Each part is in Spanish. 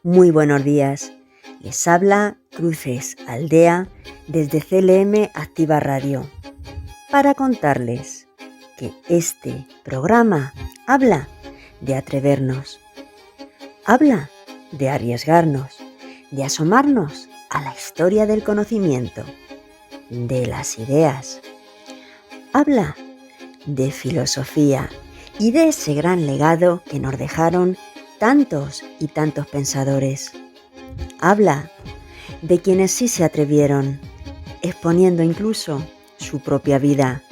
Muy buenos días. Les habla Cruces Aldea desde CLM Activa Radio para contarles que este programa habla de atrevernos, habla de arriesgarnos, de asomarnos a la historia del conocimiento, de las ideas. Habla de filosofía y de ese gran legado que nos dejaron tantos y tantos pensadores. Habla de quienes sí se atrevieron, exponiendo incluso su propia vida,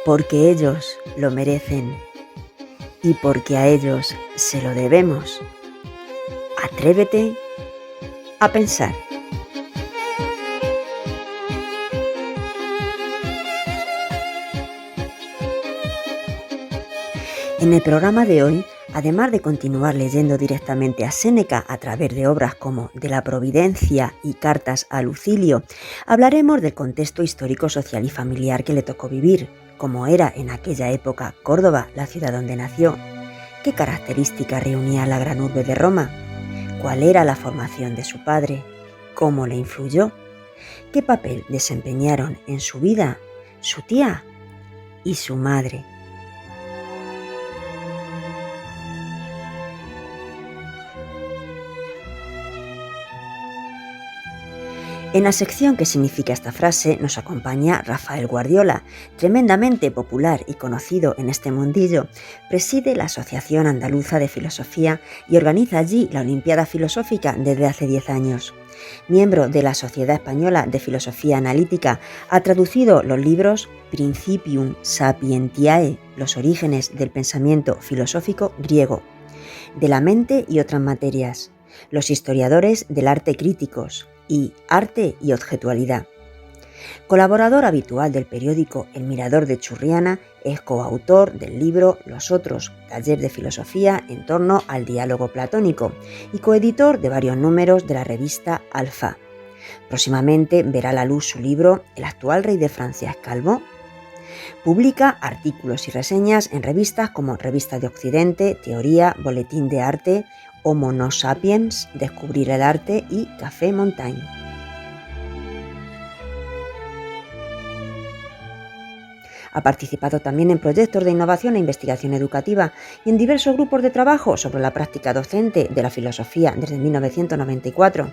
porque ellos lo merecen y porque a ellos se lo debemos. Atrévete a pensar. En el programa de hoy, además de continuar leyendo directamente a Séneca a través de obras como De la Providencia y Cartas a Lucilio, hablaremos del contexto histórico, social y familiar que le tocó vivir, cómo era en aquella época Córdoba, la ciudad donde nació, qué características reunía la gran urbe de Roma, cuál era la formación de su padre, cómo le influyó, qué papel desempeñaron en su vida su tía y su madre. En la sección ¿Qué significa esta frase? Nos acompaña Rafael Guardiola, tremendamente popular y conocido en este mundillo. Preside la Asociación Andaluza de Filosofía y organiza allí la Olimpiada Filosófica desde hace 10 años. Miembro de la Sociedad Española de Filosofía Analítica, ha traducido los libros Principium Sapientiae, los orígenes del pensamiento filosófico griego, De la mente y otras materias, Los historiadores del arte críticos, y Arte y Objetualidad. Colaborador habitual del periódico El Mirador de Churriana, es coautor del libro Los Otros, taller de filosofía en torno al diálogo platónico, y coeditor de varios números de la revista Alfa. Próximamente verá a la luz su libro El actual rey de Francia es calvo. Publica artículos y reseñas en revistas como Revista de Occidente, Teoría, Boletín de Arte, Homo no sapiens, Descubrir el arte y Café Montaigne. Ha participado también en proyectos de innovación e investigación educativa y en diversos grupos de trabajo sobre la práctica docente de la filosofía desde 1994.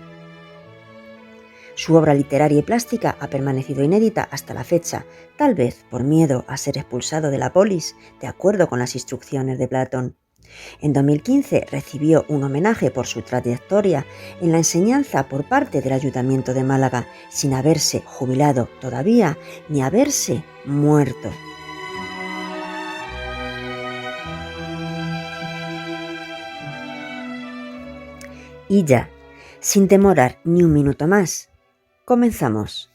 Su obra literaria y plástica ha permanecido inédita hasta la fecha, tal vez por miedo a ser expulsado de la polis, de acuerdo con las instrucciones de Platón. En 2015 recibió un homenaje por su trayectoria en la enseñanza por parte del Ayuntamiento de Málaga, sin haberse jubilado todavía ni haberse muerto. Y ya, sin demorar ni un minuto más, comenzamos.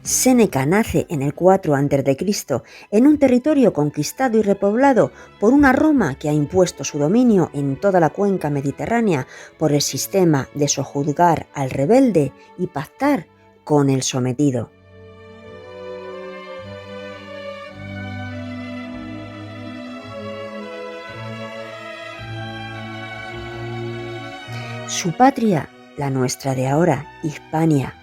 Séneca nace en el 4 a.C. en un territorio conquistado y repoblado por una Roma que ha impuesto su dominio en toda la cuenca mediterránea por el sistema de sojuzgar al rebelde y pactar con el sometido. Su patria, la nuestra de ahora, Hispania.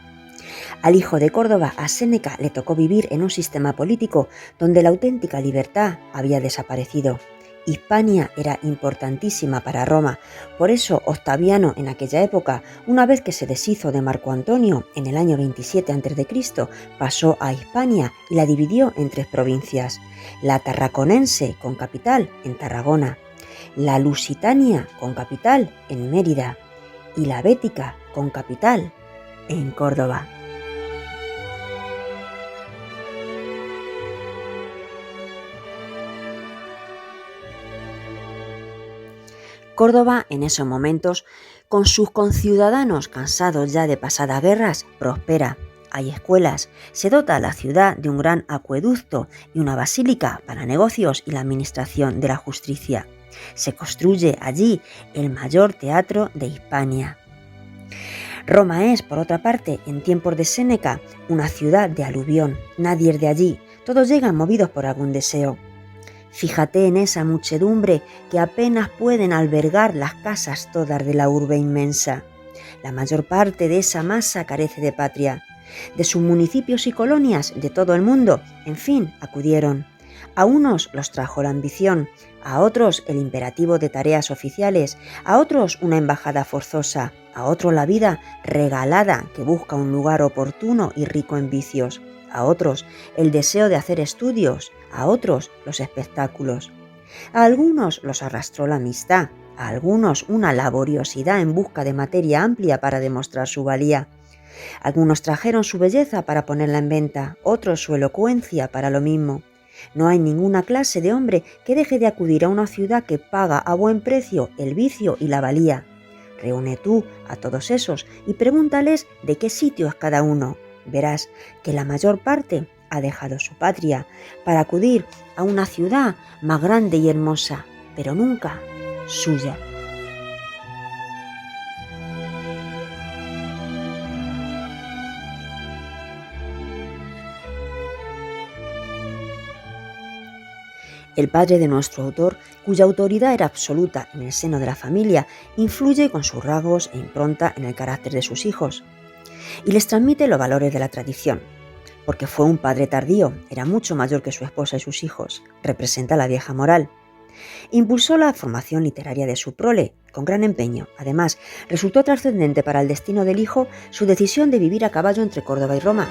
Al hijo de Córdoba, a Séneca, le tocó vivir en un sistema político donde la auténtica libertad había desaparecido. Hispania era importantísima para Roma, por eso Octaviano en aquella época, una vez que se deshizo de Marco Antonio en el año 27 a.C., pasó a Hispania y la dividió en 3 provincias: la tarraconense con capital en Tarragona, la lusitania con capital en Mérida y la bética con capital en Córdoba. Córdoba, en esos momentos, con sus conciudadanos cansados ya de pasadas guerras, prospera. hay escuelas, se dota a la ciudad de un gran acueducto y una basílica para negocios y la administración de la justicia. Se construye allí el mayor teatro de Hispania. Roma es, por otra parte, en tiempos de Séneca, una ciudad de aluvión. Nadie es de allí, todos llegan movidos por algún deseo. Fíjate en esa muchedumbre que apenas pueden albergar las casas todas de la urbe inmensa. La mayor parte de esa masa carece de patria. De sus municipios y colonias de todo el mundo, en fin, acudieron. A unos los trajo la ambición, a otros el imperativo de tareas oficiales, a otros una embajada forzosa, a otros la vida regalada que busca un lugar oportuno y rico en vicios, a otros el deseo de hacer estudios, a otros los espectáculos. A algunos los arrastró la amistad, a algunos una laboriosidad en busca de materia amplia para demostrar su valía. Algunos trajeron su belleza para ponerla en venta, otros su elocuencia para lo mismo. No hay ninguna clase de hombre que deje de acudir a una ciudad que paga a buen precio el vicio y la valía. Reúne tú a todos esos y pregúntales de qué sitio es cada uno. Verás que la mayor parte ha dejado su patria para acudir a una ciudad más grande y hermosa, pero nunca suya. El padre de nuestro autor, cuya autoridad era absoluta en el seno de la familia, influye con sus rasgos e impronta en el carácter de sus hijos y les transmite los valores de la tradición. Porque fue un padre tardío, era mucho mayor que su esposa y sus hijos, representa la vieja moral. Impulsó la formación literaria de su prole, con gran empeño. Además, resultó trascendente para el destino del hijo su decisión de vivir a caballo entre Córdoba y Roma.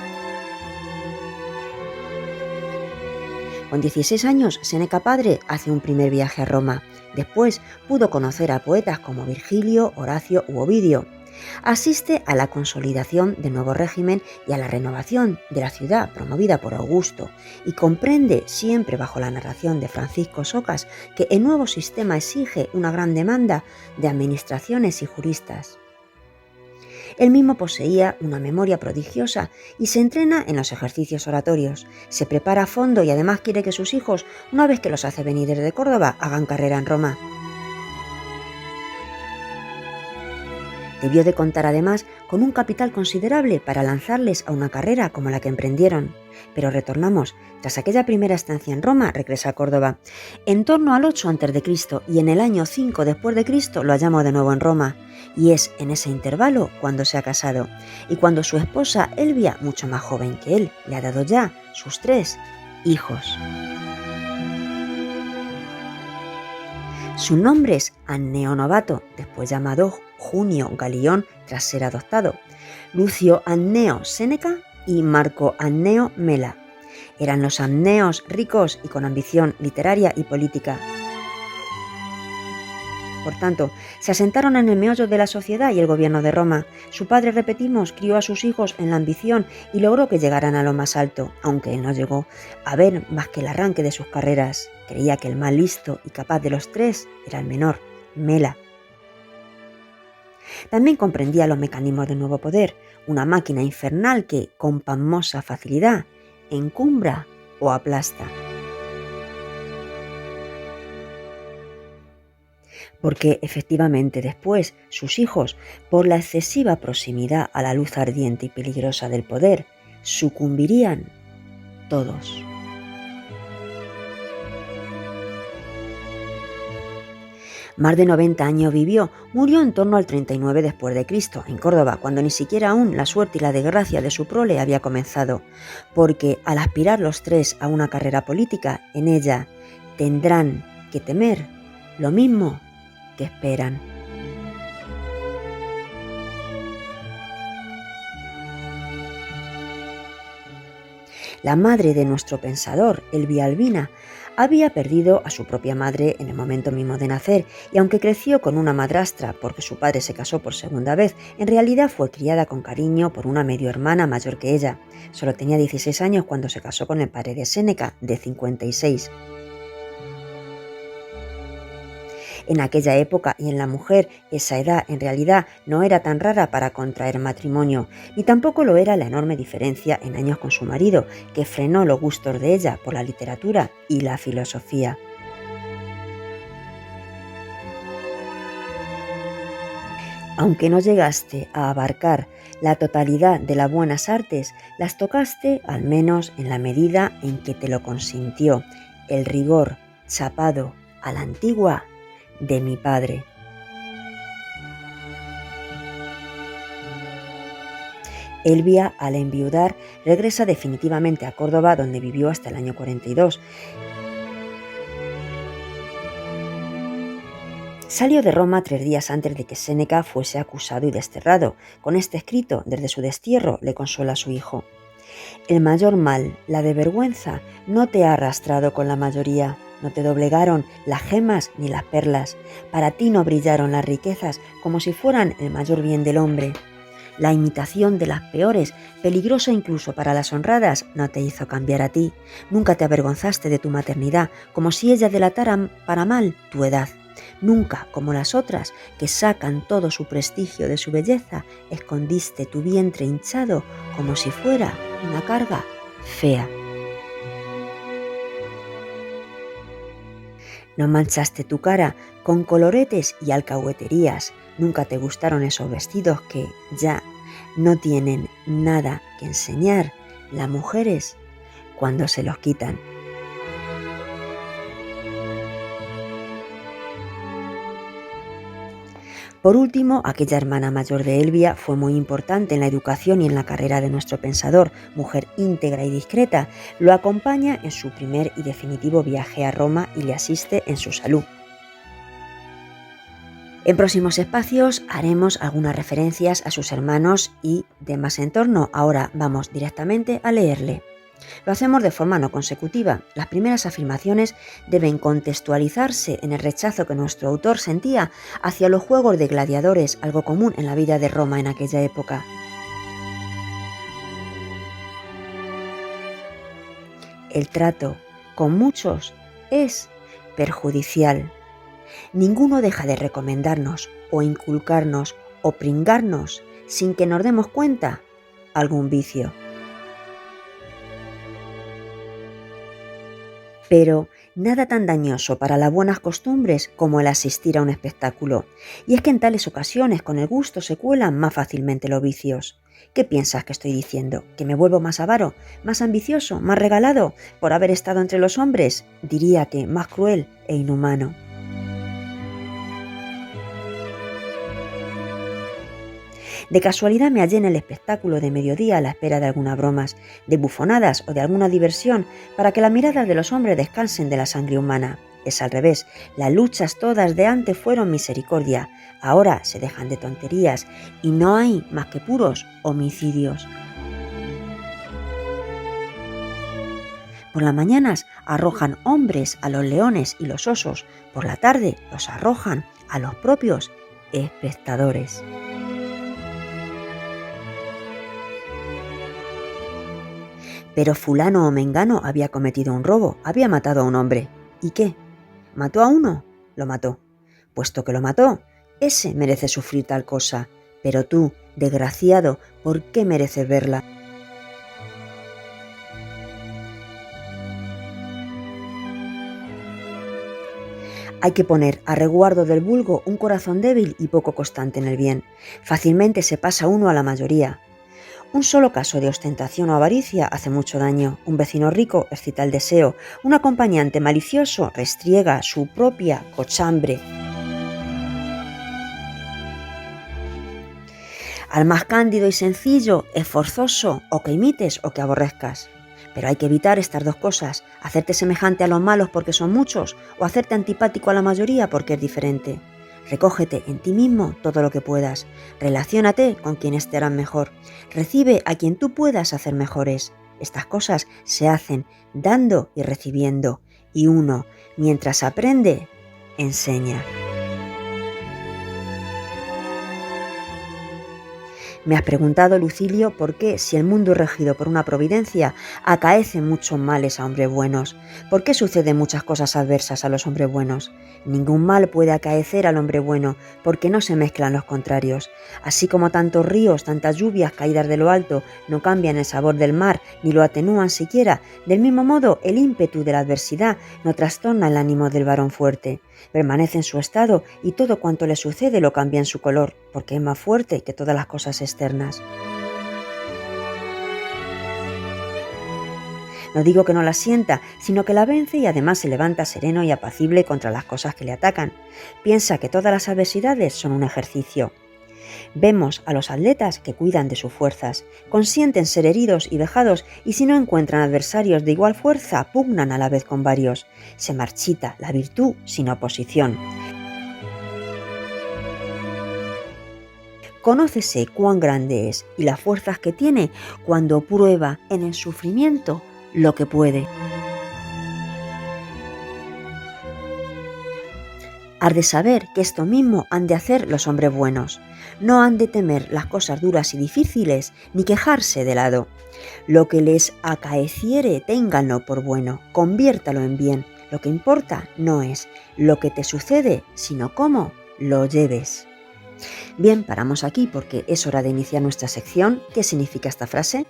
Con 16 años, Séneca padre hace un primer viaje a Roma. Después pudo conocer a poetas como Virgilio, Horacio u Ovidio. Asiste a la consolidación del nuevo régimen y a la renovación de la ciudad promovida por Augusto y comprende, siempre bajo la narración de Francisco Socas, que el nuevo sistema exige una gran demanda de administraciones y juristas. Él mismo poseía una memoria prodigiosa y se entrena en los ejercicios oratorios. Se prepara a fondo y además quiere que sus hijos, una vez que los hace venir desde Córdoba, hagan carrera en Roma. Debió de contar además con un capital considerable para lanzarles a una carrera como la que emprendieron. Pero retornamos. Tras aquella primera estancia en Roma, regresa a Córdoba. En torno al 8 a.C. y en el año 5 después de Cristo lo hallamos de nuevo en Roma. Y es en ese intervalo cuando se ha casado. Y cuando su esposa Elvia, mucho más joven que él, le ha dado ya sus 3 hijos. Su nombre es Anneo Novato, después llamado Junio Galión tras ser adoptado, Lucio Anneo Séneca y Marco Anneo Mela. Eran los Anneos ricos y con ambición literaria y política. Por tanto, se asentaron en el meollo de la sociedad y el gobierno de Roma. Su padre, repetimos, crió a sus hijos en la ambición y logró que llegaran a lo más alto, aunque él no llegó a ver más que el arranque de sus carreras. Creía que el más listo y capaz de los 3 era el menor, Mela. También comprendía los mecanismos del nuevo poder, una máquina infernal que, con pasmosa facilidad, encumbra o aplasta. Porque efectivamente después sus hijos, por la excesiva proximidad a la luz ardiente y peligrosa del poder, sucumbirían todos. Más de 90 años vivió, murió en torno al 39 después de Cristo, en Córdoba, cuando ni siquiera aún la suerte y la desgracia de su prole había comenzado, porque al aspirar los 3 a una carrera política, en ella tendrán que temer lo mismo que esperan. La madre de nuestro pensador, Elvia Albina, había perdido a su propia madre en el momento mismo de nacer y aunque creció con una madrastra porque su padre se casó por segunda vez, en realidad fue criada con cariño por una medio hermana mayor que ella. Solo tenía 16 años cuando se casó con el padre de Séneca, de 56. En aquella época y en la mujer esa edad en realidad no era tan rara para contraer matrimonio, ni tampoco lo era la enorme diferencia en años con su marido, que frenó los gustos de ella por la literatura y la filosofía. Aunque no llegaste a abarcar la totalidad de las buenas artes, las tocaste al menos en la medida en que te lo consintió el rigor chapado a la antigua de mi padre. Elvia, al enviudar, regresa definitivamente a Córdoba, donde vivió hasta el año 42. Salió de Roma 3 días antes de que Séneca fuese acusado y desterrado. Con este escrito, desde su destierro, le consuela a su hijo. El mayor mal, la de vergüenza, no te ha arrastrado con la mayoría. No te doblegaron las gemas ni las perlas. Para ti no brillaron las riquezas como si fueran el mayor bien del hombre. La imitación de las peores, peligrosa incluso para las honradas, no te hizo cambiar a ti. Nunca te avergonzaste de tu maternidad, como si ella delatara para mal tu edad. Nunca, como las otras, que sacan todo su prestigio de su belleza, escondiste tu vientre hinchado como si fuera una carga fea. No manchaste tu cara con coloretes y alcahueterías. Nunca te gustaron esos vestidos que ya no tienen nada que enseñar las mujeres cuando se los quitan. Por último, aquella hermana mayor de Elvia fue muy importante en la educación y en la carrera de nuestro pensador, mujer íntegra y discreta. Lo acompaña en su primer y definitivo viaje a Roma y le asiste en su salud. En próximos espacios haremos algunas referencias a sus hermanos y demás en torno. Ahora vamos directamente a leerle. Lo hacemos de forma no consecutiva. Las primeras afirmaciones deben contextualizarse en el rechazo que nuestro autor sentía hacia los juegos de gladiadores, algo común en la vida de Roma en aquella época. El trato con muchos es perjudicial. Ninguno deja de recomendarnos o inculcarnos o pringarnos sin que nos demos cuenta algún vicio. Pero nada tan dañoso para las buenas costumbres como el asistir a un espectáculo. Y es que en tales ocasiones con el gusto se cuelan más fácilmente los vicios. ¿Qué piensas que estoy diciendo? ¿Que me vuelvo más avaro, más ambicioso, más regalado por haber estado entre los hombres? Diría que más cruel e inhumano. De casualidad me hallé en el espectáculo de mediodía a la espera de algunas bromas, de bufonadas o de alguna diversión para que las miradas de los hombres descansen de la sangre humana. Es al revés, las luchas todas de antes fueron misericordia, ahora se dejan de tonterías y no hay más que puros homicidios. Por las mañanas arrojan hombres a los leones y los osos, por la tarde los arrojan a los propios espectadores. Pero fulano o mengano había cometido un robo, había matado a un hombre. ¿Y qué? ¿Mató a uno? Lo mató. Puesto que lo mató, ese merece sufrir tal cosa. Pero tú, desgraciado, ¿por qué mereces verla? Hay que poner a resguardo del vulgo un corazón débil y poco constante en el bien. Fácilmente se pasa uno a la mayoría. Un solo caso de ostentación o avaricia hace mucho daño. Un vecino rico excita el deseo. Un acompañante malicioso restriega su propia cochambre. Al más cándido y sencillo es forzoso o que imites o que aborrezcas. Pero hay que evitar estas dos cosas, hacerte semejante a los malos porque son muchos o hacerte antipático a la mayoría porque es diferente. Recógete en ti mismo todo lo que puedas, relaciónate con quienes te harán mejor, recibe a quien tú puedas hacer mejores. Estas cosas se hacen dando y recibiendo, y uno, mientras aprende, enseña. Me has preguntado, Lucilio, por qué, si el mundo es regido por una providencia, acaecen muchos males a hombres buenos. ¿Por qué suceden muchas cosas adversas a los hombres buenos? Ningún mal puede acaecer al hombre bueno, porque no se mezclan los contrarios. Así como tantos ríos, tantas lluvias caídas de lo alto no cambian el sabor del mar, ni lo atenúan siquiera, del mismo modo el ímpetu de la adversidad no trastorna el ánimo del varón fuerte. Permanece en su estado y todo cuanto le sucede lo cambia en su color, porque es más fuerte que todas las cosas externas. No digo que no la sienta, sino que la vence y además se levanta sereno y apacible contra las cosas que le atacan. Piensa que todas las adversidades son un ejercicio. Vemos a los atletas que cuidan de sus fuerzas, consienten ser heridos y vejados y si no encuentran adversarios de igual fuerza, pugnan a la vez con varios. Se marchita la virtud sin oposición. Conócese cuán grande es y las fuerzas que tiene cuando prueba en el sufrimiento lo que puede. Has de saber que esto mismo han de hacer los hombres buenos. No han de temer las cosas duras y difíciles, ni quejarse de lado. Lo que les acaeciere, ténganlo por bueno, conviértalo en bien. Lo que importa no es lo que te sucede, sino cómo lo lleves. Bien, paramos aquí porque es hora de iniciar nuestra sección. ¿Qué significa esta frase?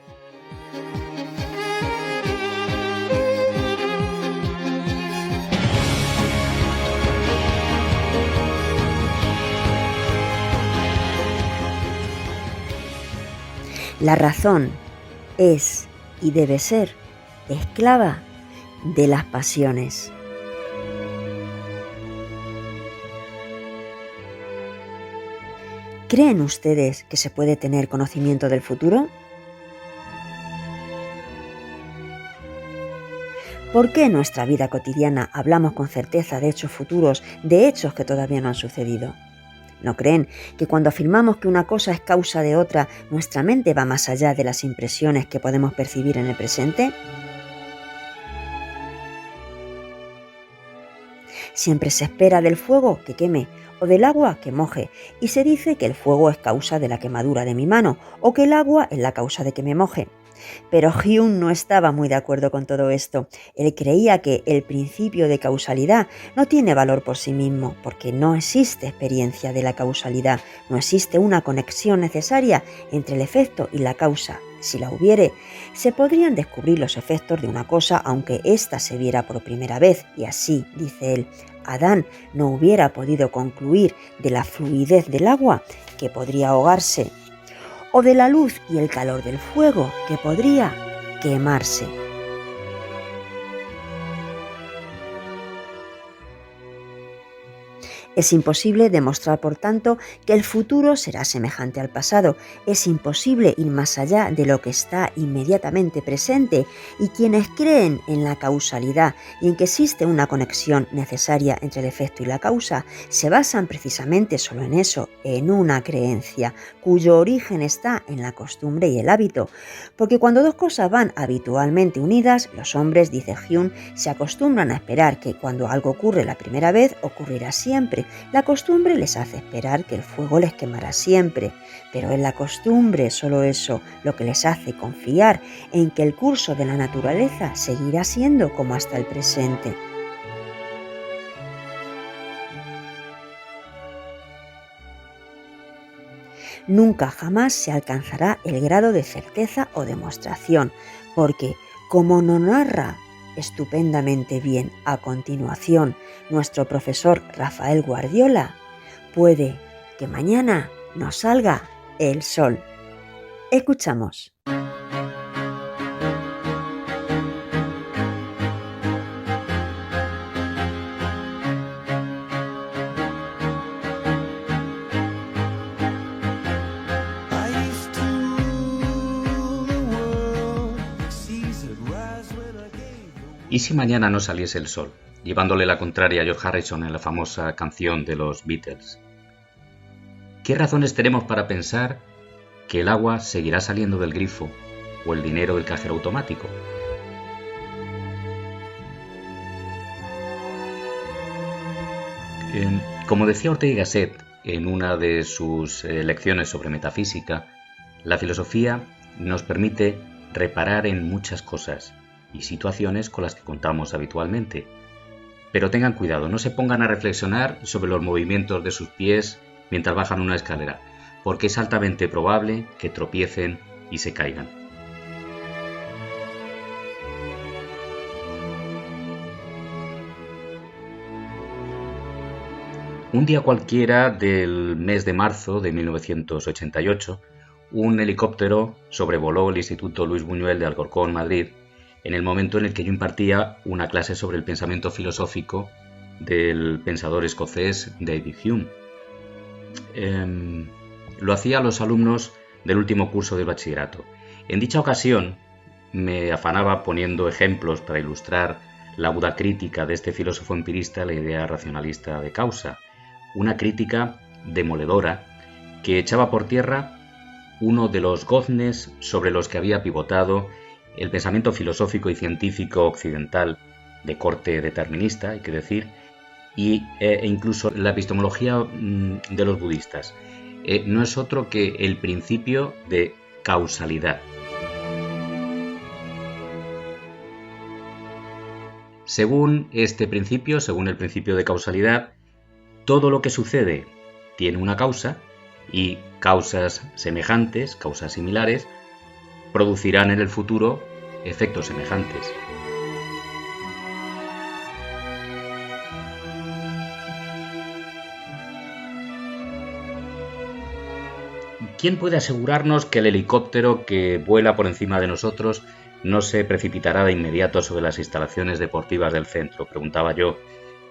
La razón es y debe ser esclava de las pasiones. ¿Creen ustedes que se puede tener conocimiento del futuro? ¿Por qué en nuestra vida cotidiana hablamos con certeza de hechos futuros, de hechos que todavía no han sucedido? ¿No creen que cuando afirmamos que una cosa es causa de otra, nuestra mente va más allá de las impresiones que podemos percibir en el presente? Siempre se espera del fuego que queme o del agua que moje, y se dice que el fuego es causa de la quemadura de mi mano o que el agua es la causa de que me moje. Pero Hume no estaba muy de acuerdo con todo esto. Él creía que el principio de causalidad no tiene valor por sí mismo, porque no existe experiencia de la causalidad, no existe una conexión necesaria entre el efecto y la causa. Si la hubiere, se podrían descubrir los efectos de una cosa aunque ésta se viera por primera vez, y así, dice él, Adán no hubiera podido concluir de la fluidez del agua que podría ahogarse, o de la luz y el calor del fuego que podría quemarse. Es imposible demostrar, por tanto, que el futuro será semejante al pasado. Es imposible ir más allá de lo que está inmediatamente presente, y quienes creen en la causalidad y en que existe una conexión necesaria entre el efecto y la causa, se basan precisamente solo en eso, en una creencia, cuyo origen está en la costumbre y el hábito. Porque cuando dos cosas van habitualmente unidas, los hombres, dice Hume, se acostumbran a esperar que cuando algo ocurre la primera vez, ocurrirá siempre. La costumbre les hace esperar que el fuego les quemará siempre, pero es la costumbre, solo eso, lo que les hace confiar en que el curso de la naturaleza seguirá siendo como hasta el presente. Nunca jamás se alcanzará el grado de certeza o demostración, porque, como nos narra estupendamente bien a continuación nuestro profesor Rafael Guardiola, puede que mañana nos salga el sol. Escuchamos. ¿Y si mañana no saliese el sol, llevándole la contraria a George Harrison en la famosa canción de los Beatles? ¿Qué razones tenemos para pensar que el agua seguirá saliendo del grifo o el dinero del cajero automático? Como decía Ortega y Gasset en una de sus lecciones sobre metafísica, La filosofía nos permite reparar en muchas cosas y situaciones con las que contamos habitualmente. Pero tengan cuidado, no se pongan a reflexionar sobre los movimientos de sus pies mientras bajan una escalera, porque es altamente probable que tropiecen y se caigan. Un día cualquiera del mes de marzo de 1988, un helicóptero sobrevoló el Instituto Luis Buñuel de Alcorcón, Madrid, en el momento en el que yo impartía una clase sobre el pensamiento filosófico del pensador escocés David Hume. Lo hacía a los alumnos del último curso del bachillerato. En dicha ocasión me afanaba poniendo ejemplos para ilustrar la aguda crítica de este filósofo empirista a la idea racionalista de causa, una crítica demoledora que echaba por tierra uno de los goznes sobre los que había pivotado el pensamiento filosófico y científico occidental de corte determinista, hay que decir, e incluso la epistemología de los budistas. No es otro que el principio de causalidad. Según este principio, según el principio de causalidad, todo lo que sucede tiene una causa y causas semejantes, causas similares, producirán en el futuro efectos semejantes. ¿Quién puede asegurarnos que el helicóptero que vuela por encima de nosotros no se precipitará de inmediato sobre las instalaciones deportivas del centro?, preguntaba yo,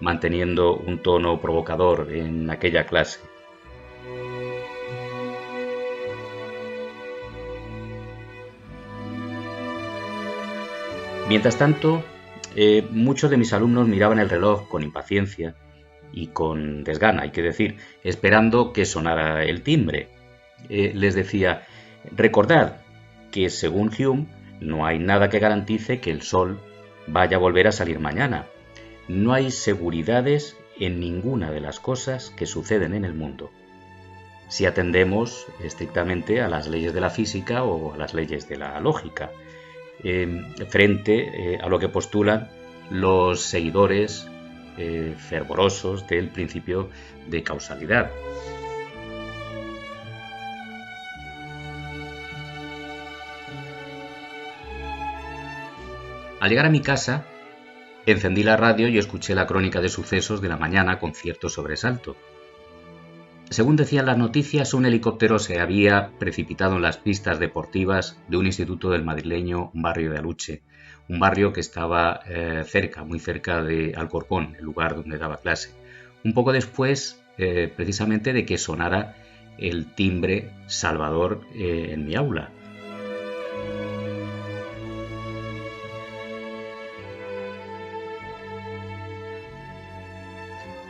manteniendo un tono provocador en aquella clase. Mientras tanto, muchos de mis alumnos miraban el reloj con impaciencia y con desgana, hay que decir, esperando que sonara el timbre. Les decía, recordad que según Hume no hay nada que garantice que el sol vaya a volver a salir mañana. No hay seguridades en ninguna de las cosas que suceden en el mundo, si atendemos estrictamente a las leyes de la física o a las leyes de la lógica, frente a lo que postulan los seguidores fervorosos del principio de causalidad. Al llegar a mi casa, encendí la radio y escuché la crónica de sucesos de la mañana con cierto sobresalto. Según decían las noticias, un helicóptero se había precipitado en las pistas deportivas de un instituto del madrileño barrio de Aluche, un barrio que estaba muy cerca de Alcorcón, el lugar donde daba clase. Un poco después, precisamente, de que sonara el timbre salvador en mi aula.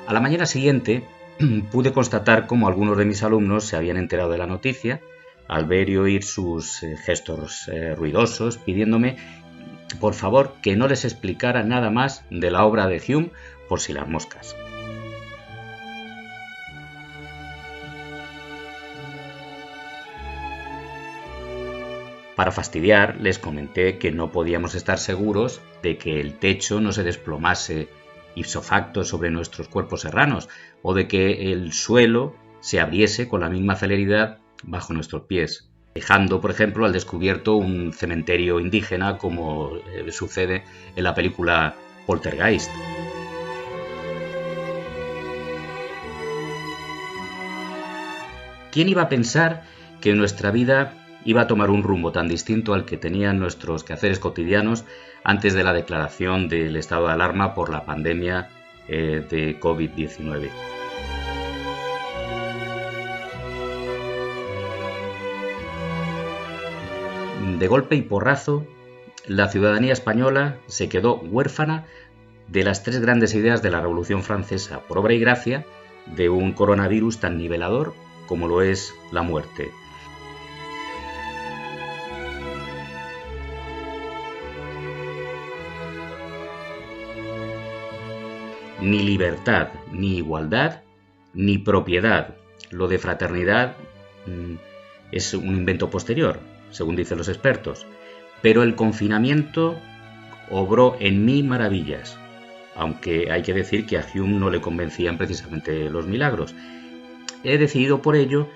A la mañana siguiente pude constatar cómo algunos de mis alumnos se habían enterado de la noticia al ver y oír sus gestos ruidosos, pidiéndome, por favor, que no les explicara nada más de la obra de Hume por si las moscas. Para fastidiar, les comenté que no podíamos estar seguros de que el techo no se desplomase ipso facto sobre nuestros cuerpos serranos, o de que el suelo se abriese con la misma celeridad bajo nuestros pies, dejando, por ejemplo, al descubierto un cementerio indígena como sucede en la película Poltergeist. ¿Quién iba a pensar que nuestra vida iba a tomar un rumbo tan distinto al que tenían nuestros quehaceres cotidianos antes de la declaración del estado de alarma por la pandemia de COVID-19? De golpe y porrazo, la ciudadanía española se quedó huérfana de las tres grandes ideas de la Revolución Francesa, por obra y gracia de un coronavirus tan nivelador como lo es la muerte. Ni libertad, ni igualdad, ni propiedad. Lo de fraternidad es un invento posterior, según dicen los expertos, pero el confinamiento obró en mí maravillas, aunque hay que decir que a Hume no le convencían precisamente los milagros. He decidido por ello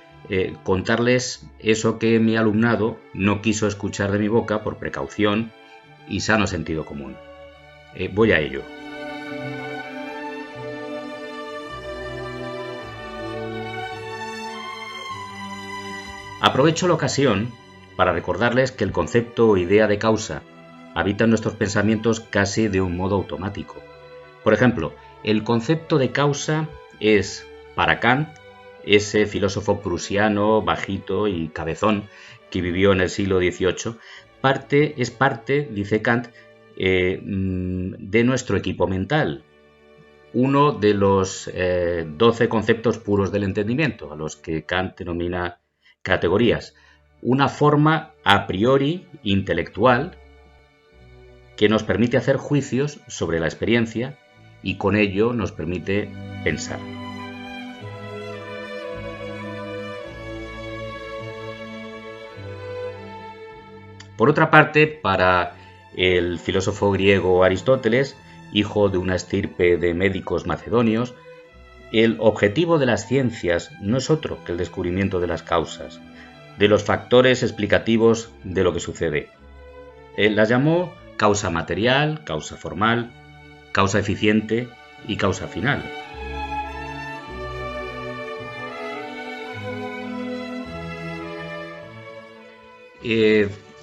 contarles eso que mi alumnado no quiso escuchar de mi boca por precaución y sano sentido común. Voy a ello. Aprovecho la ocasión para recordarles que el concepto o idea de causa habita en nuestros pensamientos casi de un modo automático. Por ejemplo, el concepto de causa es, para Kant, ese filósofo prusiano, bajito y cabezón que vivió en el siglo XVIII, es parte, dice Kant, de nuestro equipo mental, uno de los 12 conceptos puros del entendimiento, a los que Kant denomina categorías, una forma a priori intelectual que nos permite hacer juicios sobre la experiencia y con ello nos permite pensar. Por otra parte, para el filósofo griego Aristóteles, hijo de una estirpe de médicos macedonios, el objetivo de las ciencias no es otro que el descubrimiento de las causas, de los factores explicativos de lo que sucede. Él las llamó causa material, causa formal, causa eficiente y causa final.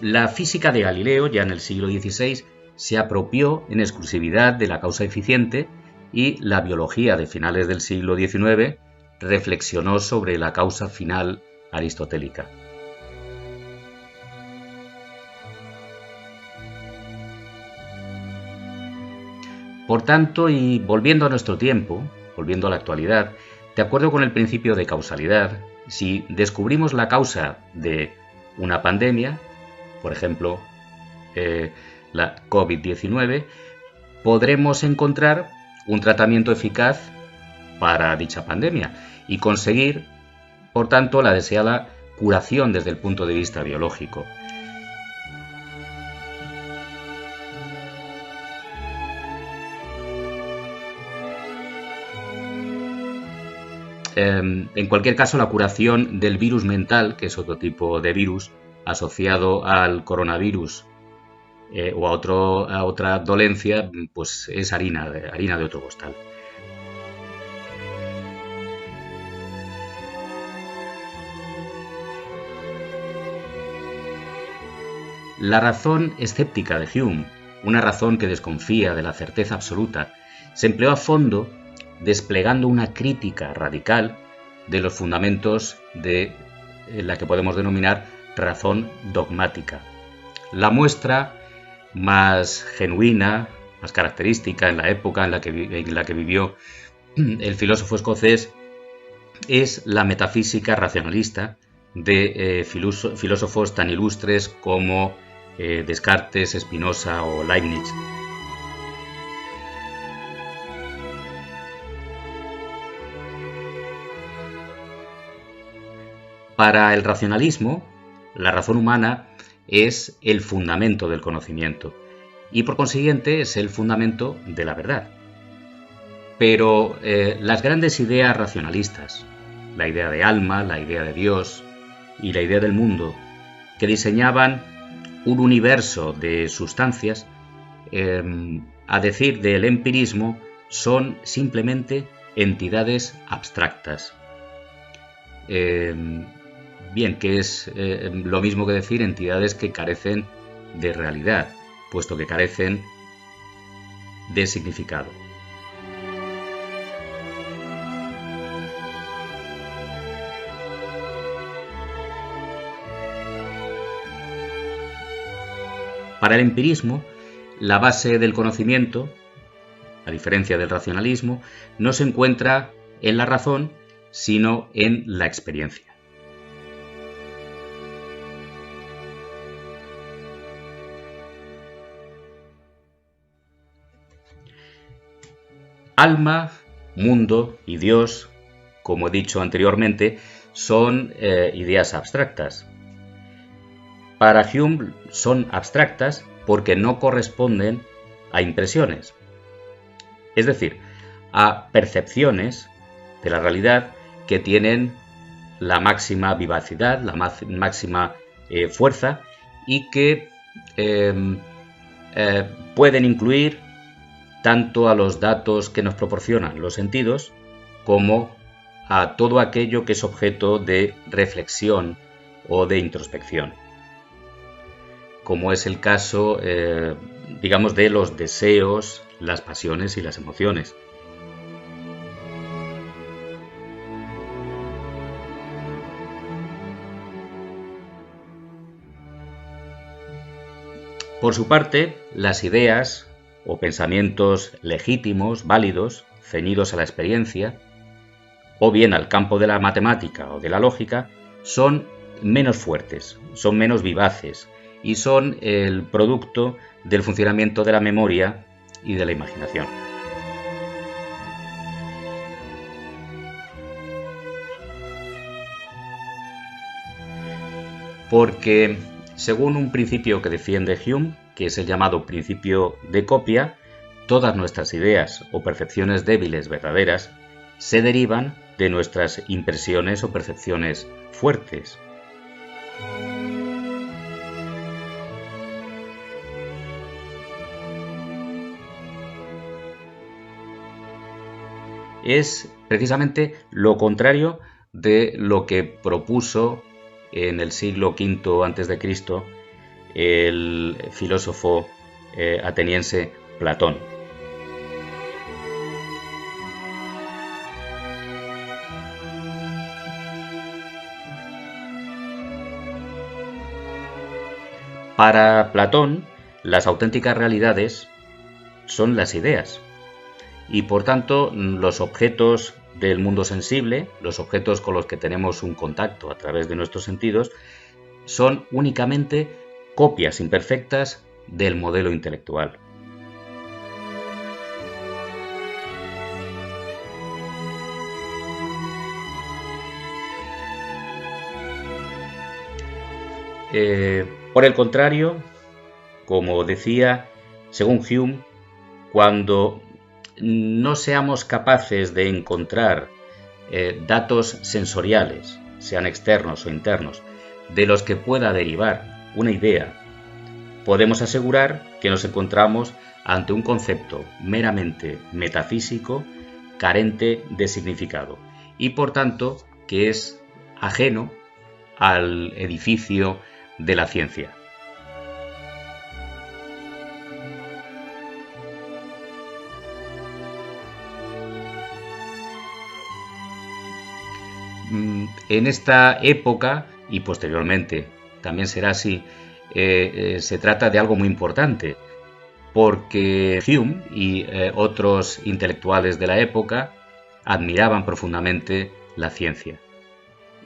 La física de Galileo, ya en el siglo XVI, se apropió en exclusividad de la causa eficiente y la biología de finales del siglo XIX reflexionó sobre la causa final aristotélica. Por tanto, y volviendo a nuestro tiempo, volviendo a la actualidad, de acuerdo con el principio de causalidad, si descubrimos la causa de una pandemia, por ejemplo, la COVID-19, podremos encontrar un tratamiento eficaz para dicha pandemia y conseguir, por tanto, la deseada curación desde el punto de vista biológico. En cualquier caso, la curación del virus mental, que es otro tipo de virus asociado al coronavirus o a otra dolencia, pues es harina de otro costal. La razón escéptica de Hume, una razón que desconfía de la certeza absoluta, se empleó a fondo desplegando una crítica radical de los fundamentos de la que podemos denominar razón dogmática. La muestra más genuina, más característica en la época en la que vivió el filósofo escocés es la metafísica racionalista de filósofos tan ilustres como Descartes, Spinoza o Leibniz. Para el racionalismo, la razón humana es el fundamento del conocimiento y por consiguiente es el fundamento de la verdad. Pero las grandes ideas racionalistas, la idea de alma, la idea de Dios y la idea del mundo, que diseñaban un universo de sustancias, a decir del empirismo, son simplemente entidades abstractas. Bien, que es lo mismo que decir entidades que carecen de realidad, puesto que carecen de significado. Para el empirismo, la base del conocimiento, a diferencia del racionalismo, no se encuentra en la razón, sino en la experiencia. Alma, mundo y Dios, como he dicho anteriormente, son ideas abstractas. Para Hume son abstractas porque no corresponden a impresiones, es decir, a percepciones de la realidad que tienen la máxima vivacidad, la máxima fuerza y que pueden incluir tanto a los datos que nos proporcionan los sentidos como a todo aquello que es objeto de reflexión o de introspección, como es el caso, digamos, de los deseos, las pasiones y las emociones. Por su parte, las ideas o pensamientos legítimos, válidos, ceñidos a la experiencia, o bien al campo de la matemática o de la lógica, son menos fuertes, son menos vivaces y son el producto del funcionamiento de la memoria y de la imaginación. Porque, según un principio que defiende Hume, que es el llamado principio de copia, todas nuestras ideas o percepciones débiles verdaderas se derivan de nuestras impresiones o percepciones fuertes. Es precisamente lo contrario de lo que propuso en el siglo V a.C. el filósofo ateniense Platón. Para Platón, las auténticas realidades son las ideas y, por tanto, los objetos del mundo sensible, los objetos con los que tenemos un contacto a través de nuestros sentidos, son únicamente copias imperfectas del modelo intelectual. Por el contrario, como decía, según Hume, cuando no seamos capaces de encontrar datos sensoriales, sean externos o internos, de los que pueda derivar una idea, podemos asegurar que nos encontramos ante un concepto meramente metafísico, carente de significado, y por tanto que es ajeno al edificio de la ciencia. En esta época, y posteriormente también será así, se trata de algo muy importante, porque Hume y otros intelectuales de la época admiraban profundamente la ciencia,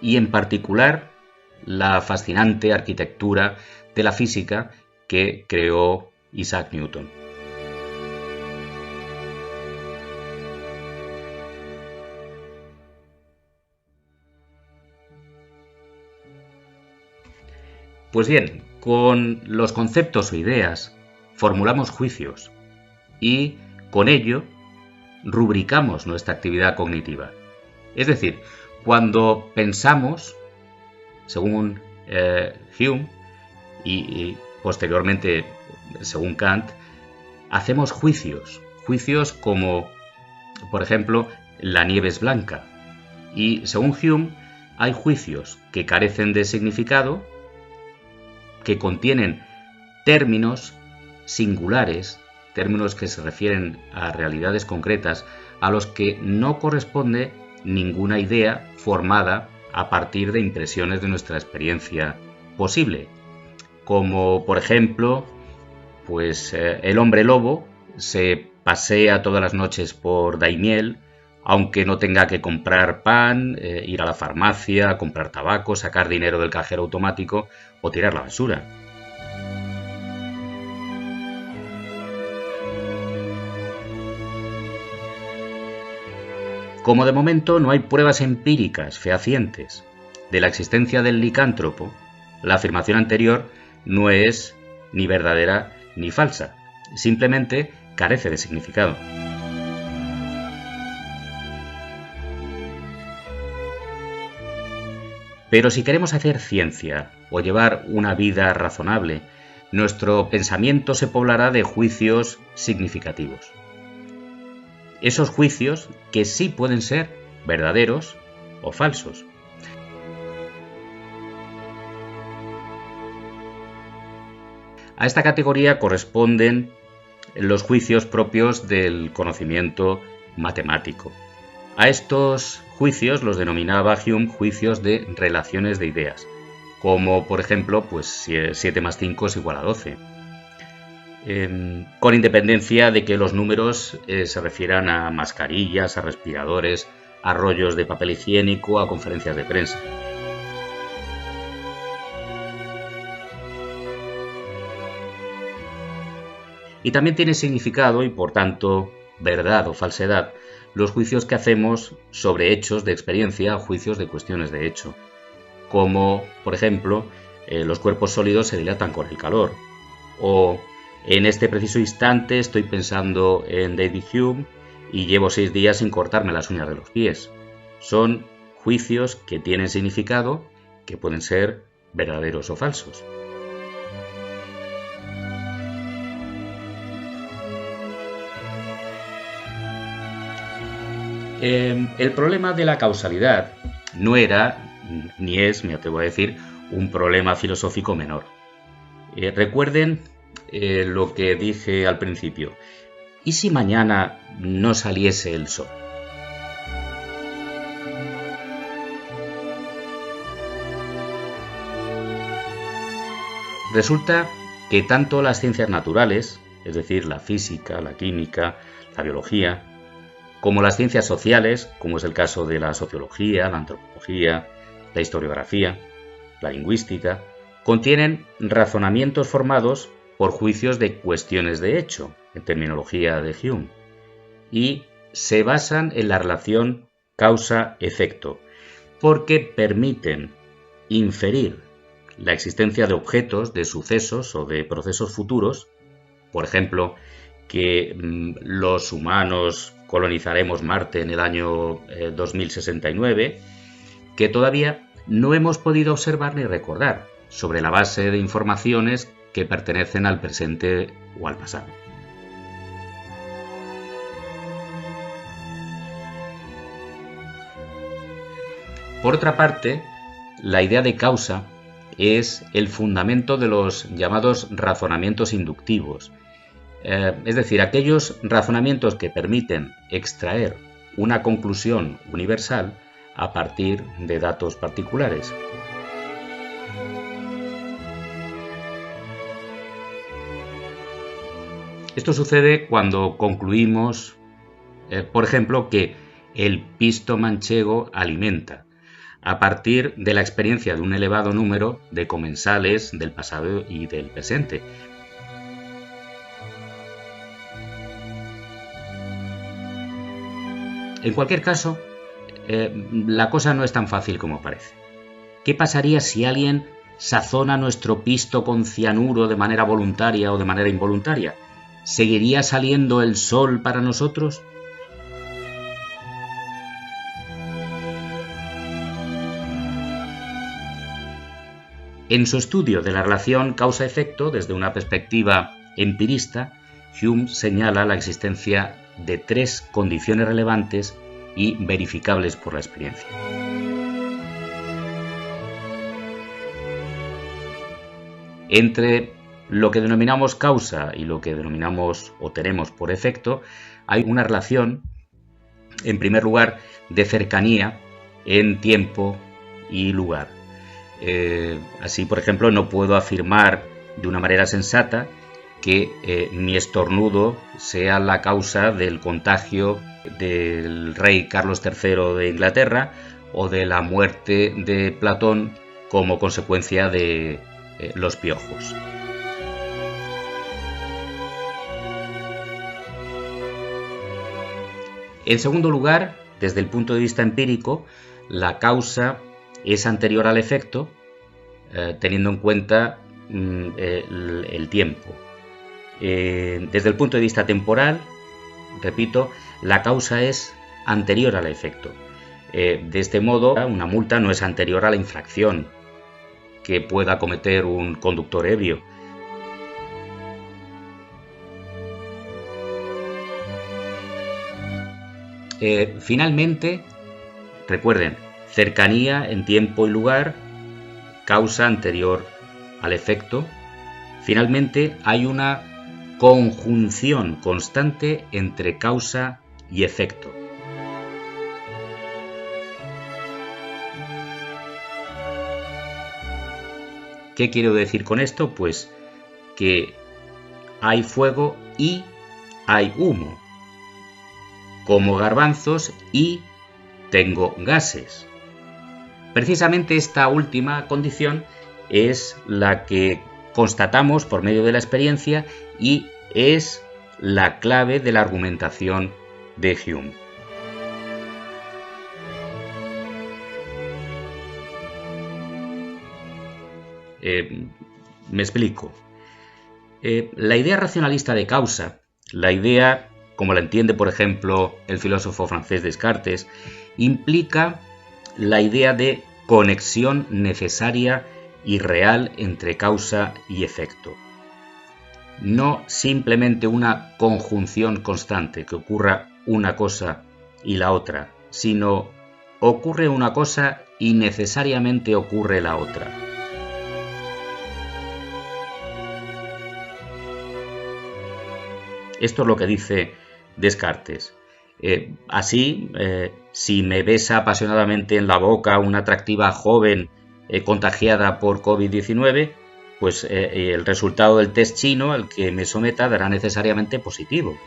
y en particular la fascinante arquitectura de la física que creó Isaac Newton. Pues bien, con los conceptos o ideas formulamos juicios y con ello rubricamos nuestra actividad cognitiva. Es decir, cuando pensamos, según Hume y posteriormente según Kant, hacemos juicios como, por ejemplo, la nieve es blanca. Y según Hume, hay juicios que carecen de significado, que contienen términos singulares, términos que se refieren a realidades concretas, a los que no corresponde ninguna idea formada a partir de impresiones de nuestra experiencia posible, como por ejemplo, pues el hombre lobo se pasea todas las noches por Daimiel, aunque no tenga que comprar pan, ir a la farmacia, comprar tabaco, sacar dinero del cajero automático o tirar la basura. Como de momento no hay pruebas empíricas fehacientes de la existencia del licántropo, la afirmación anterior no es ni verdadera ni falsa, simplemente carece de significado. Pero si queremos hacer ciencia o llevar una vida razonable, nuestro pensamiento se poblará de juicios significativos. Esos juicios que sí pueden ser verdaderos o falsos. A esta categoría corresponden los juicios propios del conocimiento matemático. A estos juicios los denominaba Hume juicios de relaciones de ideas, como por ejemplo, 7 más 5 es igual a 12, con independencia de que los números se refieran a mascarillas, a respiradores, a rollos de papel higiénico, a conferencias de prensa. Y también tiene significado y por tanto verdad o falsedad los juicios que hacemos sobre hechos de experiencia o juicios de cuestiones de hecho, como por ejemplo los cuerpos sólidos se dilatan con el calor, o en este preciso instante estoy pensando en David Hume y llevo 6 días sin cortarme las uñas de los pies. Son juicios que tienen significado, que pueden ser verdaderos o falsos. El problema de la causalidad no era, ni es, me atrevo a decir, un problema filosófico menor. Recuerden lo que dije al principio. ¿Y si mañana no saliese el sol? Resulta que tanto las ciencias naturales, es decir, la física, la química, la biología, como las ciencias sociales, como es el caso de la sociología, la antropología, la historiografía, la lingüística, contienen razonamientos formados por juicios de cuestiones de hecho, en terminología de Hume, y se basan en la relación causa-efecto, porque permiten inferir la existencia de objetos, de sucesos o de procesos futuros, por ejemplo, que los humanos colonizaremos Marte en el año 2069, que todavía no hemos podido observar ni recordar, sobre la base de informaciones que pertenecen al presente o al pasado. Por otra parte, la idea de causa es el fundamento de los llamados razonamientos inductivos, es decir, aquellos razonamientos que permiten extraer una conclusión universal a partir de datos particulares. Esto sucede cuando concluimos, por ejemplo, que el pisto manchego alimenta, a partir de la experiencia de un elevado número de comensales del pasado y del presente. En cualquier caso, la cosa no es tan fácil como parece. ¿Qué pasaría si alguien sazona nuestro pisto con cianuro de manera voluntaria o de manera involuntaria? ¿Seguiría saliendo el sol para nosotros? En su estudio de la relación causa-efecto, desde una perspectiva empirista, Hume señala la existencia de 3 condiciones relevantes y verificables por la experiencia. Entre lo que denominamos causa y lo que denominamos o tenemos por efecto, hay una relación, en primer lugar, de cercanía en tiempo y lugar. Así, por ejemplo, no puedo afirmar de una manera sensata que mi estornudo sea la causa del contagio del rey Carlos III de Inglaterra o de la muerte de Platón como consecuencia de los piojos. En segundo lugar, desde el punto de vista empírico, la causa es anterior al efecto, teniendo en cuenta el tiempo. Desde el punto de vista temporal, repito, la causa es anterior al efecto. De este modo, una multa no es anterior a la infracción que pueda cometer un conductor ebrio. Finalmente, recuerden, cercanía en tiempo y lugar, causa anterior al efecto. Finalmente, hay una conjunción constante entre causa y efecto. ¿Qué quiero decir con esto? Pues que hay fuego y hay humo, como garbanzos y tengo gases. Precisamente esta última condición es la que constatamos por medio de la experiencia y es la clave de la argumentación de Hume. Me explico. La idea racionalista de causa, la idea como la entiende por ejemplo el filósofo francés Descartes, implica la idea de conexión necesaria y real entre causa y efecto. No simplemente una conjunción constante, que ocurra una cosa y la otra, sino ocurre una cosa y necesariamente ocurre la otra. Esto es lo que dice Descartes. Así, si me besa apasionadamente en la boca una atractiva joven contagiada por COVID-19, pues el resultado del test chino al que me someta dará necesariamente positivo.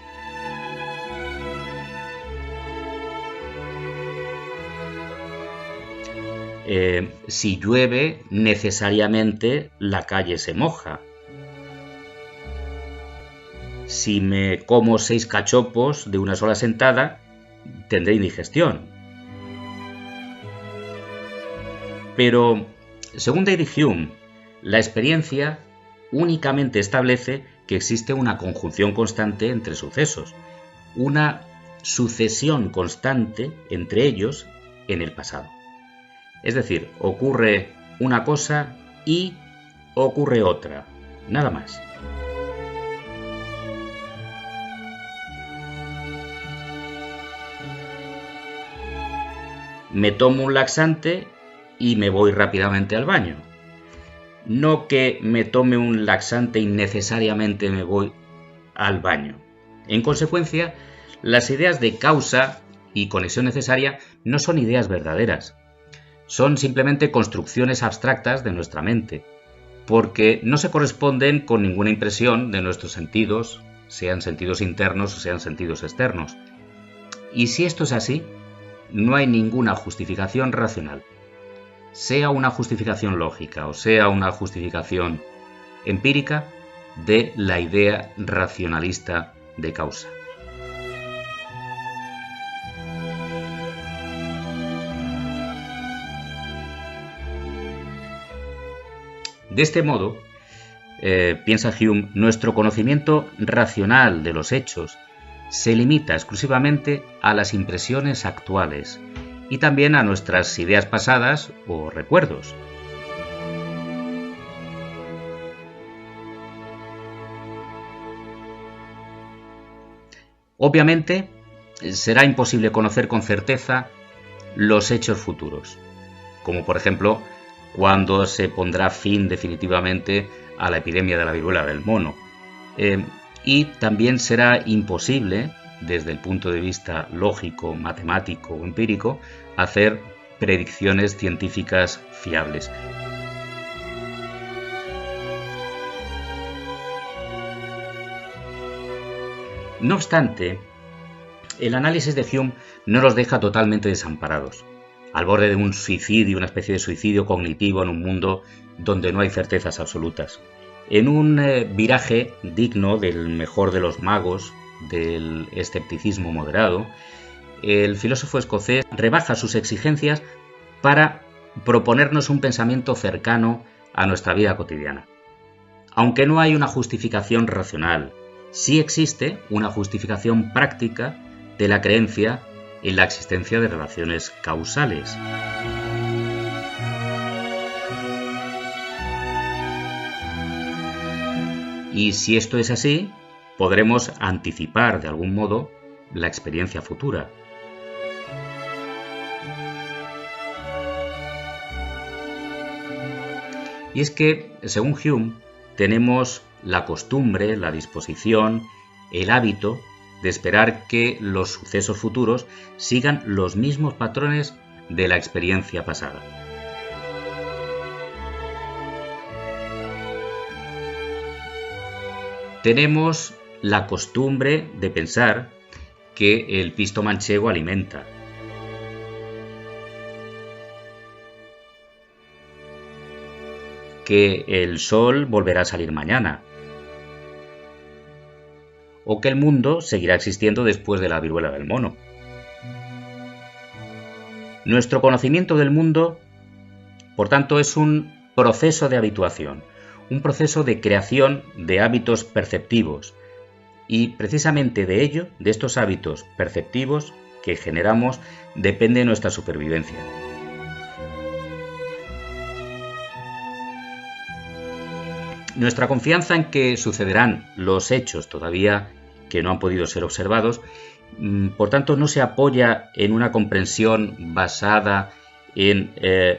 Si llueve, necesariamente la calle se moja. Si me como 6 cachopos de una sola sentada, tendré indigestión. Pero, según David Hume, la experiencia únicamente establece que existe una conjunción constante entre sucesos, una sucesión constante entre ellos en el pasado. Es decir, ocurre una cosa y ocurre otra, nada más. Me tomo un laxante y me voy rápidamente al baño. No que me tome un laxante y necesariamente me voy al baño. En consecuencia, las ideas de causa y conexión necesaria no son ideas verdaderas. Son simplemente construcciones abstractas de nuestra mente, porque no se corresponden con ninguna impresión de nuestros sentidos, sean sentidos internos o sean sentidos externos. Y si esto es así, no hay ninguna justificación racional, sea una justificación lógica o sea una justificación empírica, de la idea racionalista de causa. De este modo, piensa Hume, nuestro conocimiento racional de los hechos se limita exclusivamente a las impresiones actuales y también a nuestras ideas pasadas o recuerdos. Obviamente, será imposible conocer con certeza los hechos futuros, como por ejemplo cuándo se pondrá fin definitivamente a la epidemia de la viruela del mono. Y también será imposible, desde el punto de vista lógico, matemático o empírico, hacer predicciones científicas fiables. No obstante, el análisis de Hume no nos deja totalmente desamparados, al borde de un suicidio, una especie de suicidio cognitivo en un mundo donde no hay certezas absolutas. En un viraje digno del mejor de los magos del escepticismo moderado, el filósofo escocés rebaja sus exigencias para proponernos un pensamiento cercano a nuestra vida cotidiana. Aunque no hay una justificación racional, sí existe una justificación práctica de la creencia en la existencia de relaciones causales. Y si esto es así, podremos anticipar de algún modo la experiencia futura. Y es que, según Hume, tenemos la costumbre, la disposición, el hábito de esperar que los sucesos futuros sigan los mismos patrones de la experiencia pasada. Tenemos la costumbre de pensar que el pisto manchego alimenta. Que el sol volverá a salir mañana. O que el mundo seguirá existiendo después de la viruela del mono. Nuestro conocimiento del mundo, por tanto, es un proceso de habituación, un proceso de creación de hábitos perceptivos. Y precisamente de ello, de estos hábitos perceptivos que generamos, depende nuestra supervivencia. Nuestra confianza en que sucederán los hechos todavía que no han podido ser observados, por tanto, no se apoya en una comprensión basada en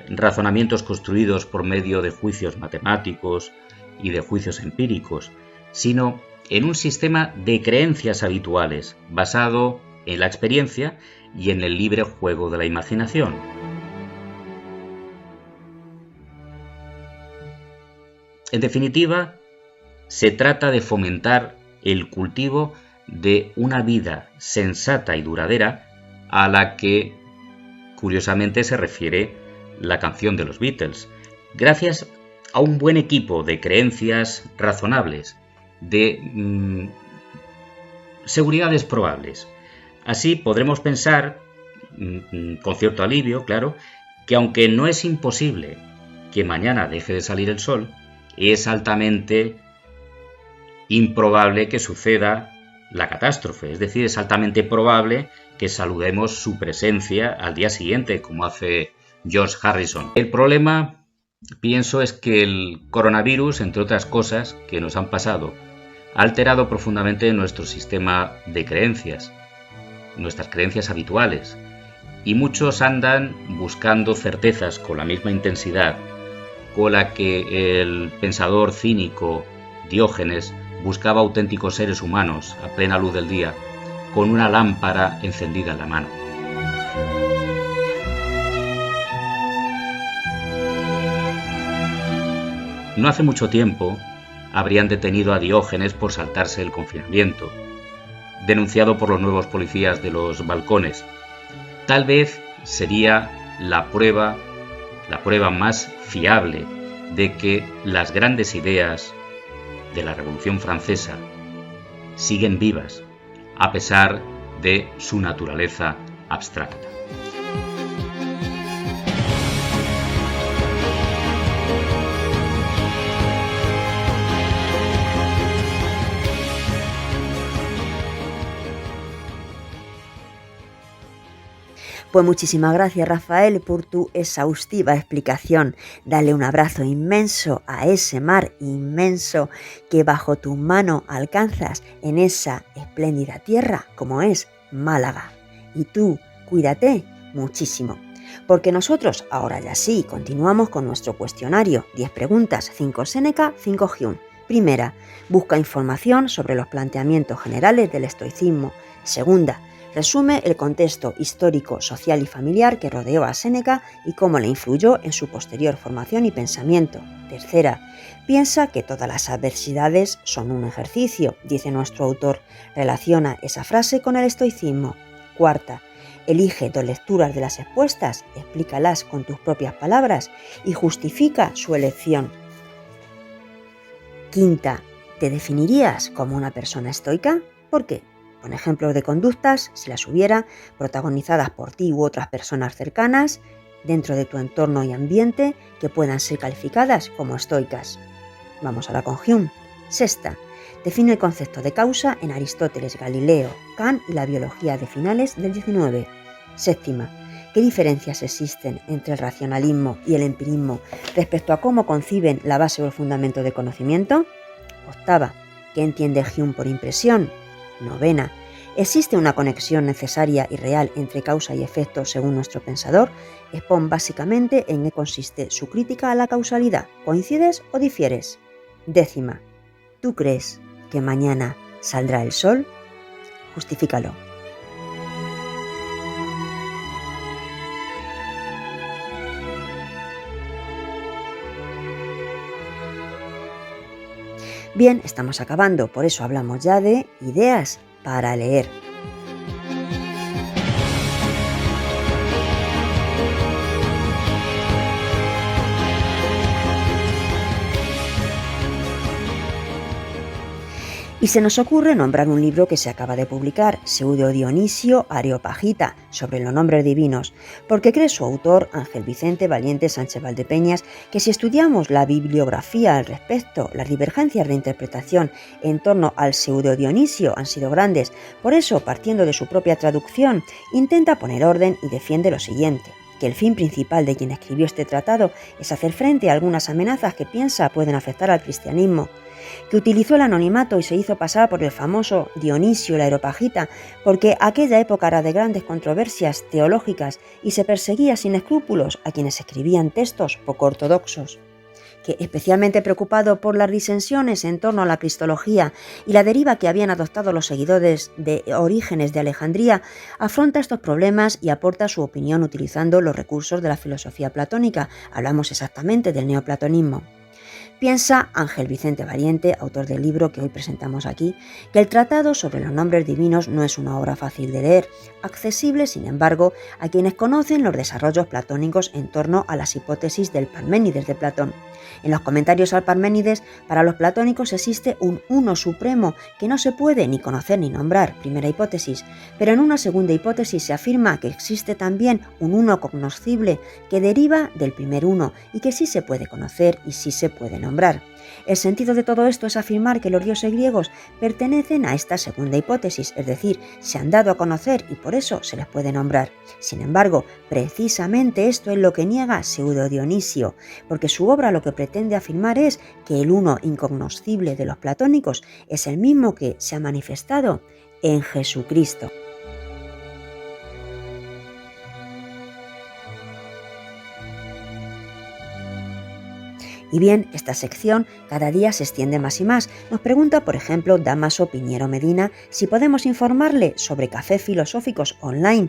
razonamientos construidos por medio de juicios matemáticos y de juicios empíricos, sino en un sistema de creencias habituales basado en la experiencia y en el libre juego de la imaginación. En definitiva, se trata de fomentar el cultivo de una vida sensata y duradera a la que, curiosamente, se refiere la canción de los Beatles, gracias a un buen equipo de creencias razonables, de seguridades probables. Así podremos pensar, con cierto alivio, claro, que aunque no es imposible que mañana deje de salir el sol, es altamente improbable que suceda la catástrofe, es decir, es altamente probable que saludemos su presencia al día siguiente, como hace George Harrison. El problema, pienso, es que el coronavirus, entre otras cosas que nos han pasado, ha alterado profundamente nuestro sistema de creencias, nuestras creencias habituales, y muchos andan buscando certezas con la misma intensidad con la que el pensador cínico Diógenes buscaba auténticos seres humanos a plena luz del día, con una lámpara encendida en la mano. No hace mucho tiempo habrían detenido a Diógenes por saltarse el confinamiento, denunciado por los nuevos policías de los balcones. Tal vez sería la prueba más fiable de que las grandes ideas de la Revolución Francesa siguen vivas a pesar de su naturaleza abstracta. Pues muchísimas gracias, Rafael, por tu exhaustiva explicación. Dale un abrazo inmenso a ese mar inmenso que bajo tu mano alcanzas en esa espléndida tierra como es Málaga. Y tú, cuídate muchísimo. Porque nosotros, ahora ya sí, continuamos con nuestro cuestionario. 10 preguntas, 5 Séneca, 5 Hume. Primera, busca información sobre los planteamientos generales del estoicismo. Segunda, resume el contexto histórico, social y familiar que rodeó a Séneca y cómo le influyó en su posterior formación y pensamiento. Tercera, piensa que todas las adversidades son un ejercicio, dice nuestro autor. Relaciona esa frase con el estoicismo. Cuarta, elige 2 lecturas de las expuestas, explícalas con tus propias palabras y justifica su elección. Quinta, ¿te definirías como una persona estoica? ¿Por qué? Con ejemplos de conductas, si las hubiera, protagonizadas por ti u otras personas cercanas. dentro de tu entorno y ambiente que puedan ser calificadas como estoicas. Vamos ahora con Hume. Sexta, define el concepto de causa en Aristóteles, Galileo, Kant y la biología de finales del XIX. Séptima, ¿qué diferencias existen entre el racionalismo y el empirismo respecto a cómo conciben la base o el fundamento de conocimiento? Octava, ¿qué entiende Hume por impresión? Novena, ¿existe una conexión necesaria y real entre causa y efecto según nuestro pensador? Expone básicamente en qué consiste su crítica a la causalidad. ¿Coincides o difieres? Décima, ¿tú crees que mañana saldrá el sol? Justifícalo. Bien, estamos acabando, por eso hablamos ya de ideas para leer. Y se nos ocurre nombrar un libro que se acaba de publicar, Pseudo Dionisio Areopagita, sobre los nombres divinos, porque cree su autor, Ángel Vicente Valiente Sánchez Valdepeñas, que si estudiamos la bibliografía al respecto, las divergencias de interpretación en torno al Pseudo Dionisio han sido grandes. Por eso, partiendo de su propia traducción, intenta poner orden y defiende lo siguiente: que el fin principal de quien escribió este tratado es hacer frente a algunas amenazas que piensa pueden afectar al cristianismo, que utilizó el anonimato y se hizo pasar por el famoso Dionisio el Areopagita porque aquella época era de grandes controversias teológicas y se perseguía sin escrúpulos a quienes escribían textos poco ortodoxos, que especialmente preocupado por las disensiones en torno a la cristología y la deriva que habían adoptado los seguidores de Orígenes de Alejandría, afronta estos problemas y aporta su opinión utilizando los recursos de la filosofía platónica. Hablamos exactamente del neoplatonismo. Piensa Ángel Vicente Valiente, autor del libro que hoy presentamos aquí, que el Tratado sobre los nombres divinos no es una obra fácil de leer, accesible, sin embargo, a quienes conocen los desarrollos platónicos en torno a las hipótesis del Parménides de Platón. En los comentarios al Parménides, para los platónicos existe un uno supremo que no se puede ni conocer ni nombrar, primera hipótesis, pero en una segunda hipótesis se afirma que existe también un uno cognoscible que deriva del primer uno y que sí se puede conocer y sí se puede nombrar. El sentido de todo esto es afirmar que los dioses griegos pertenecen a esta segunda hipótesis, es decir, se han dado a conocer y por eso se les puede nombrar. Sin embargo, precisamente esto es lo que niega Pseudo Dionisio, porque su obra lo que pretende afirmar es que el uno incognoscible de los platónicos es el mismo que se ha manifestado en Jesucristo. Y bien, esta sección cada día se extiende más y más. Nos pregunta, por ejemplo, Damaso Piñero Medina, si podemos informarle sobre cafés filosóficos online,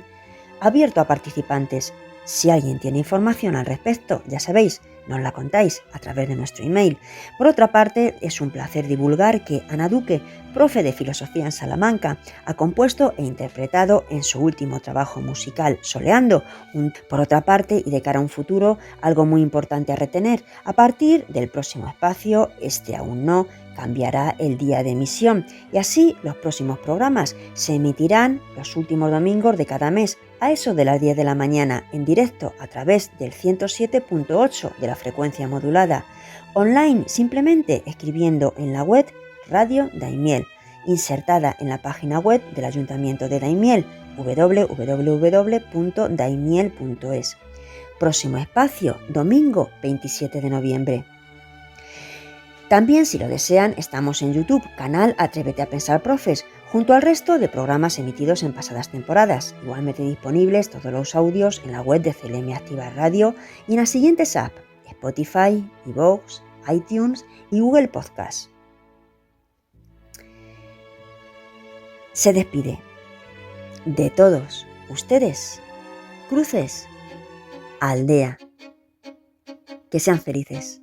abierto a participantes. Si alguien tiene información al respecto, ya sabéis, nos la contáis a través de nuestro email. Por otra parte, es un placer divulgar que Ana Duque, profe de filosofía en Salamanca, ha compuesto e interpretado en su último trabajo musical Soleando. Por otra parte, y de cara a un futuro, algo muy importante a retener, a partir del próximo espacio, este aún no, cambiará el día de emisión y así los próximos programas se emitirán los últimos domingos de cada mes a eso de las 10 de la mañana en directo a través del 107.8 de la frecuencia modulada, online simplemente escribiendo en la web Radio Daimiel, insertada en la página web del Ayuntamiento de Daimiel, www.daimiel.es. Próximo espacio, domingo 27 de noviembre. También, si lo desean, estamos en YouTube, canal Atrévete a Pensar Profes, junto al resto de programas emitidos en pasadas temporadas, igualmente disponibles todos los audios en la web de CLM Activa Radio y en las siguientes apps: Spotify, iVoox, iTunes y Google Podcast. Se despide de todos ustedes, Cruces Aldea. Que sean felices.